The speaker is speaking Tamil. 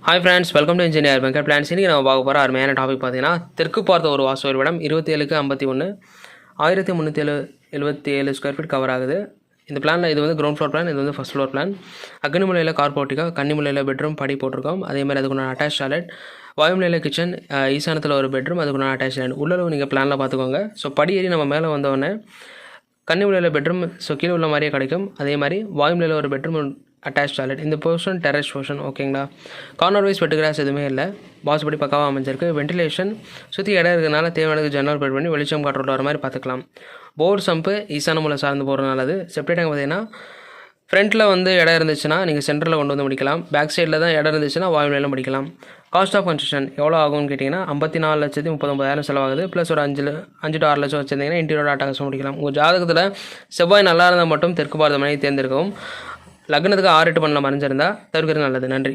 Hi friends, welcome to engineer Venkat plans. இன்றைக்கி நம்ம பார்க்க போகிற அருமையான டாபிக் பார்த்தீங்கன்னா, தெற்கு பார்த்த ஒரு வாசு ஒரு இடம் 27/51 1377 ஸ்கொயர் ஃபீட் கவர் ஆகுது. இந்த பிளானில் இது வந்து கிரவுண்ட் ஃப்ளோர் பிளான், இது வந்து ஃபஸ்ட் ஃப்ளோர் பிளான். அக்னிமுலையில் கார் போர்ட்டிகா, கன்னிமுலையில் பெட்ரூம் படி போட்டிருக்கோம். அதேமாதிரி அதுக்குள்ள அட்டாச் டாய்லெட், வாயுமலையில் கிச்சன், ஈசானத்தில் ஒரு பெட்ரூம், அதுக்குள்ள அட்டாச் டாய்லெட். உள்ளளவு நீங்கள் பிளானில் பார்த்துக்கோங்க. ஸோ படி ஏறி நம்ம மேலே வந்தோடனே கன்னிமுலையில் பெட்ரூம், ஸோ கீழே உள்ள மாதிரியே கிடைக்கும். அதே மாதிரி வாயுமலையில் ஒரு பெட்ரூம், அட்டாச் டாய்லெட். இந்த போர்ஷன் டெரஸ் போர்ஷன், ஓகேங்களா. கார்னர் வைஸ் பெட் கிராஸ் எதுவுமே இல்லை. வாசுபடி பக்காவாக அமைஞ்சிருக்கு. வென்டிலேஷன் சுற்றி இடம் இருக்கிறதுனால தேவையானது ஜன்னல் பெட் பண்ணி வெளிச்சம் காற்றோட வர மாதிரி பார்த்துக்கலாம். போர் சம்பு ஈசான மூலை சார்ந்து போகிறதுனாலது. செப்ரேட் டேங்க் பார்த்தீங்கன்னா ஃப்ரண்ட்டில் வந்து இடம் இருந்துச்சுன்னா நீங்கள் சென்டரில் கொண்டு வந்து முடிக்கலாம். பேக் சைடில் தான் இடம் இருந்துச்சுன்னா வாயுமலையில் முடிக்கலாம். காஸ்ட் ஆஃப் கன்ஸ்ட்ரக்ஷன் எவ்வளோ ஆகும்னு கேட்டிங்கன்னா 54,39,000 செலவாகுது. ப்ளஸ் ஒரு 5 to 6 லட்சம் வச்சுருந்தீங்கன்னா இன்டீரியர் அட்டாச் முடிக்கலாம். உங்கள் ஜாதகத்தில் செவ்வாய் நல்லா இருந்தால் மட்டும் தெற்கு பார்த்த மனையை தேர்ந்தெடுக்கவும். லக்னத்துக்கு 6-8 பண்ணல மறைஞ்சிருந்தால் தவிர்க்கிறது நல்லது. நன்றி.